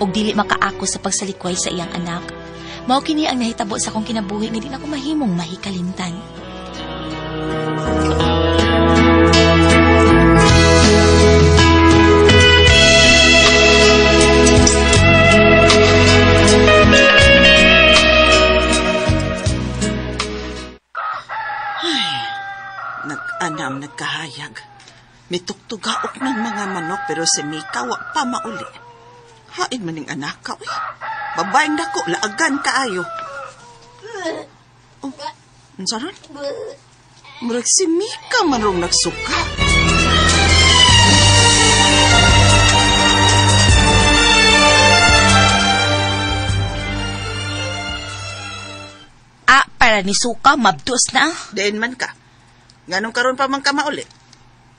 og dili makaako sa pagsalikway sa iyang anak. Mao kini ang nahitabo sa akong kinabuhi nga di na ko mahimong mahikalimtan. Nag-anam, nagkahayag. Mitugtugaok ng mga manok pero si Mika wa pa mauli. Hain maning anak ka, uy. Babaeng dako, laagan kaayo. Oh, ansaron? Murag si Mika manong nagsuka. Para ni suka, mabdos na. Diin man ka. Ganong karon pa man ka mauli.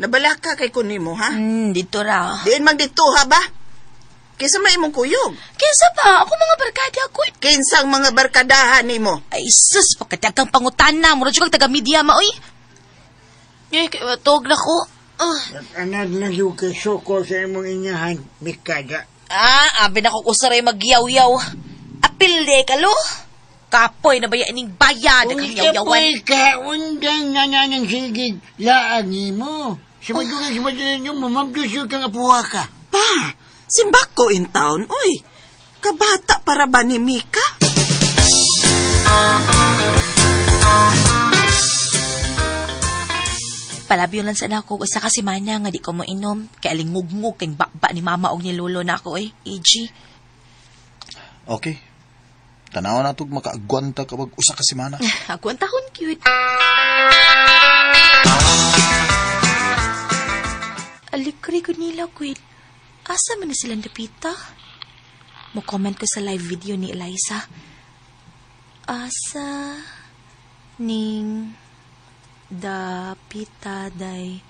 Nabala ka kay kunimo, ha? Dito ra. Diin man dito, ha ba? Kinsa may imong kuyog? Kinsa pa? Ako mga barkada ko. Kinsang mga barkadahan nimo? Ay, sus, pagkatagang pangutana. Mura siya kag taga-media ma, oy. Eh, kaya matog na ko. Anad na yung kasuko sa imong inyahan, Mikada. Abi na ko kusaray mag-yaw-yaw. Apil de kalo. Kapoy na baya ining bayad. Kapoy ka, undang nananang sigig. Laagi mo. Sa madulang nyo, mamabdos yung kang apuha ka. Pa, simbako in town, oy. Kabata para ba ni Mika? Palabyon lang sana ako sa kasimana nga di ko mo inom. Kaya lingug-ngug kay bakba ni mama og ni lolo na ako, EG. Okay. Tanawa na itong makaagwanta kapag usa ka simana. Agwantahon, cute. Alikri ko nila, cute. Asa man na silang dapita? Mo-comment ko sa live video ni Eliza. Asa ning dapita day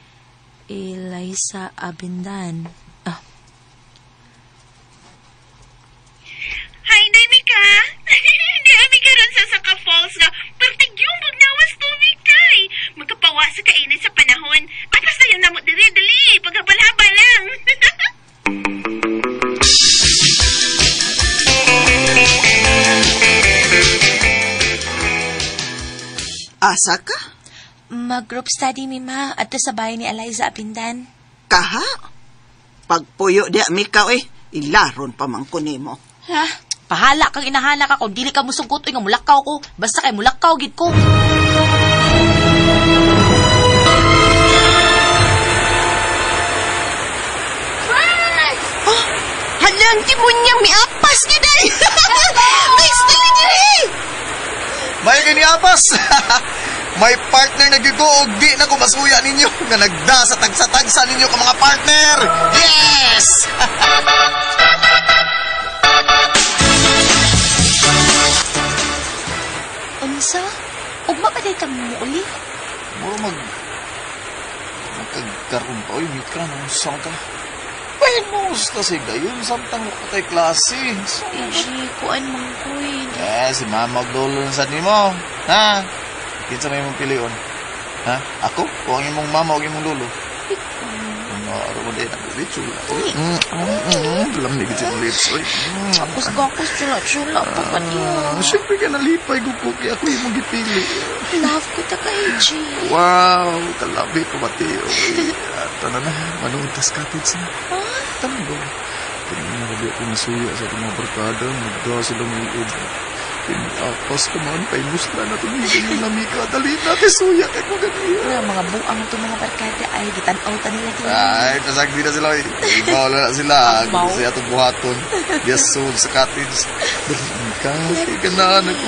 Eliza Abindan. Hi, day Mika. Hindi ami karon sa Saka Falls nga pertigyong pagnawas tubig kay. Magkapawa sa kainit sa panahon. Atas na yung namot diri dali. Paghabal-habal lang. Asa ka? Mag-group study, Mima, at sa bahay ni Eliza Abindan. Kaha? Pagpuyo di Mika, oy. Ilaron pa man ko nimo. Ha? Pahala kang inahala ka kung dili ka musungkot nga mulakaw ko. Basta kay mulakaw gid ko. Oh, halang timunyang miapas giday. Next dili dili. May gani apas. May partner na gigo og di na ko masuya ninyo nga nagda sa tagsa-tagsa ninyo ka mga partner. Yes! Unsa? Ugma pa day ka mo uli? Muro magkagkaroon pa. Uy, Mika, saan ka? Pahimos kasi gayon. Samtang mo katay klase. EG, kuan mong kuy. Si mama og lolo sa nimo. Ha? Kinsa may mong pilion? Ha? Ako? O ang imong mama o ang imong lolo? Ano mo din ang litsula? Alam ni gitsin ang litsoy. Gakos chula-chula pa pa niyo. Siyempre ka nalipay ko kaya ako yung magipili. Love ko ta ka, EG. Wow, kalabi ko mati. Tanan na, manuntas cottage na. Tanan ba? Kaya narabi ako nasuya sa ating mga barkada. Nagda silang iod. Pinapas ka man, paimusla na tumigan yung lamika. Dali natin suya kay ko ganyan. Mga buang itong mga barkada ay gitanaw nila din. Ay, nasagdi na sila. Ibaw na sila. Gusto siya itong buhaton. Yes, sold sa cottage. Dali ka, kay ganaan ako.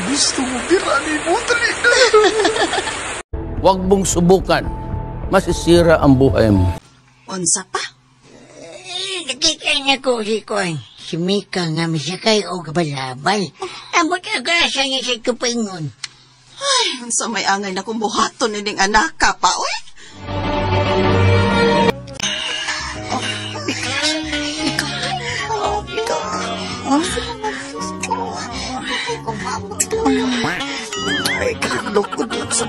Gusto mo, pirani mo. Dali na. Huwag mong subukan. Masisira ang buhay mo. Unsa pa? Nakikay na ko si Koy. Si Mika nga misakay o kabalabal. Amot agasa niya sa tupingon. Ay, unsa may angay na kung buhaton nining anak ka pa, oy. Ay, kakalokod lang sa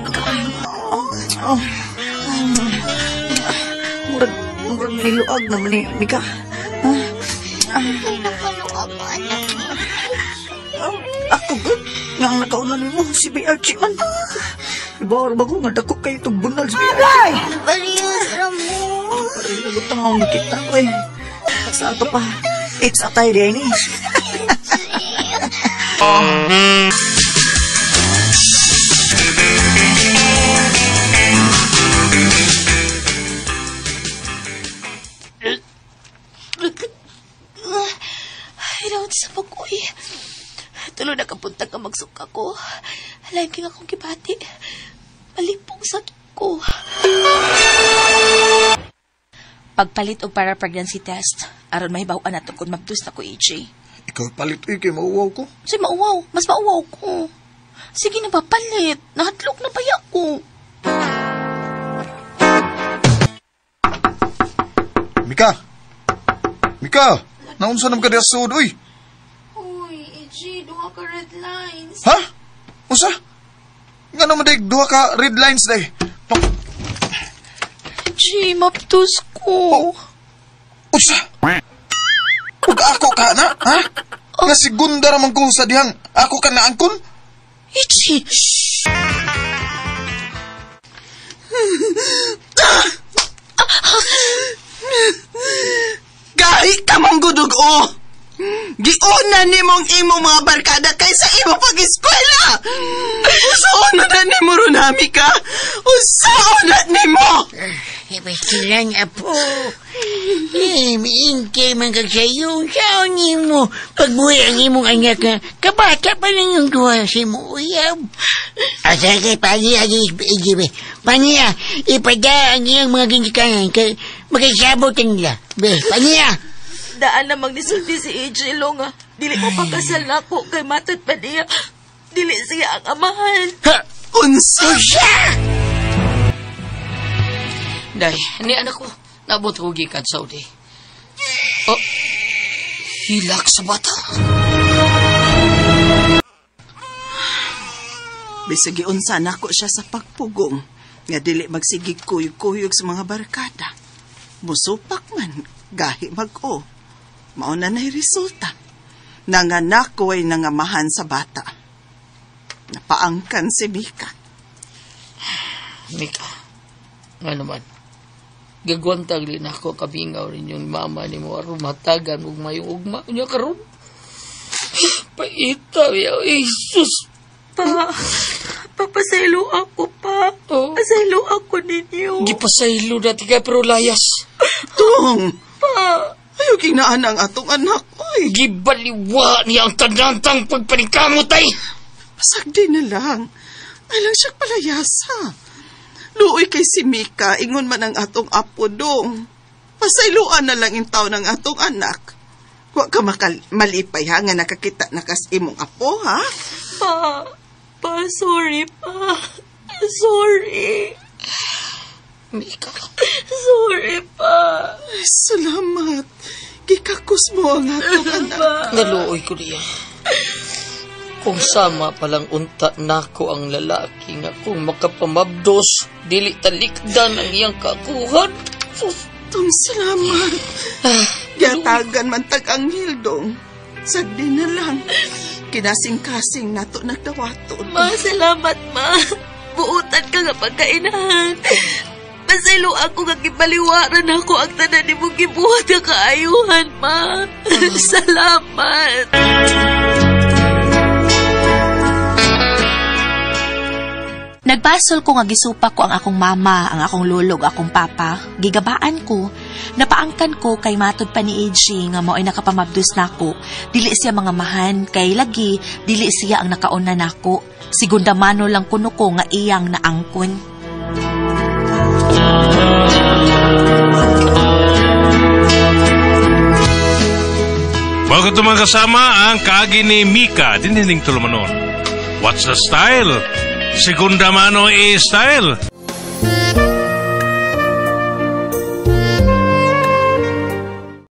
Murag niluag naman ni Mika. Ako gud nga nakaunan mo si BRG man. Ibaw ba ko nga dako kayo itong bunal si BRG. Ay! Baliyos na mo. Parang nagutang akong nakita ko eh. Sa ato pa, it's a tie din eh. Hinaw sa pag-uwi. Tulo na kapunta ka magsuka ko. Halayin ka akong kibati. Malipong sakit ko. Pagpalit o para pregnancy test, aron mahibawan na kung mabdus na ko, AJ. Ikaw palit kay mauwaw ko. Say, mauwaw. Mas mauwaw ko. Sige na ba, palit. Nahatlok na paya ko. Mika! Mika! Naunsa nam ka diya sud, uy! Uy, AJ, duha ka red lines. Ha? Usa? Nga naman day, duha ka red lines day. AJ, mabdus ko. Usa? Huwag ako ka na, ha? Nga segunda naman ko sa dihang ako ka na angkon? AJ! Gahi ka mong gudugo! Giuna ni mong imong mga barkada kaysa imo pag-eskwela! Usaon na ni mo runami ka? Usaon na ni mo! Pastilan, apo. Miingkay man kagsayo. Saan mo? Pagbuhay ang imong anak nga, kabata pa lang yung duha si mo, uyab. Asa kay paniya, paniya, ipada ang iyang mga ginikanan kay makisabot nila. Paniya. Daan namang nisulti si AJ Long, ha? Dili mo pakasal na ako kay matod pa niya. Dili siya ang amahan. Ha? Unsa? Day, ni anak ko, nabot ko gikan Saudi. Oh, hilak sa bata. Bisag giunsa na ko siya sa pagpugong, nga dili magsigig kuyog-kuyog sa mga barkada. Musupak man, gahi mag-o. Mauna na'y resulta. Nanganak ko ay nangamahan sa bata. Napaangkan si Mika. Mika, nga naman, gagwantag din ako kabingaw rin yung mama ni mo aron matagan ug mayong ugma niya karon. Paita ya Jesus. Papasaylo ako pa. Oh. Pasaylo ako ninyo. Gipasaylo na tigay pero layas. Tung! Ayaw kinaan ang atong anak. Oy, Gibaliwa niya ang tandantang pagpanikamot ay. pasagdi na lang. Ay lang siya palayasa. Luoy kay si Mika, ingon man ang atong apo dong. Pasayloan na lang yung tao ng atong anak. Huwag ka malipay ha, nga nakakita na kas imong apo ha. Sorry pa. Sorry. Mika. Sorry pa. Ay, salamat. Gikakos mo ang atong anak. Naluoy ko niya. Kung sama palang unta nako ang lalaki nga kung makapamabdos, dili talikdan ang iyang kakuhan. Sus. Tung salamat. Gatagan man tag-anghel dong. Sagdi na lang. Kinasing-kasing nato nagdawaton. Ma, salamat, ma. Buutan ka nga pagkainahan. Pasaylo ako nga gibaliwaran ako ang tanan ni mong gibuhat nga kaayuhan, ma. Salamat. Nagbasol ko nga gisupa ko ang akong mama, ang akong lulog, akong papa. Gigabaan ko. Napaangkan ko kay matod pa ni AJ nga mao'y nakapamabdos nako. Dili siya mga mahan, kay lagi, dili siya ang nakauna nako. Sigunda mano lang kuno ko nga iyang naangkon. Bago ito mga kasama, ang kaagi ni Mika, dinining tulumanon. What's the style? Segunda mano e style.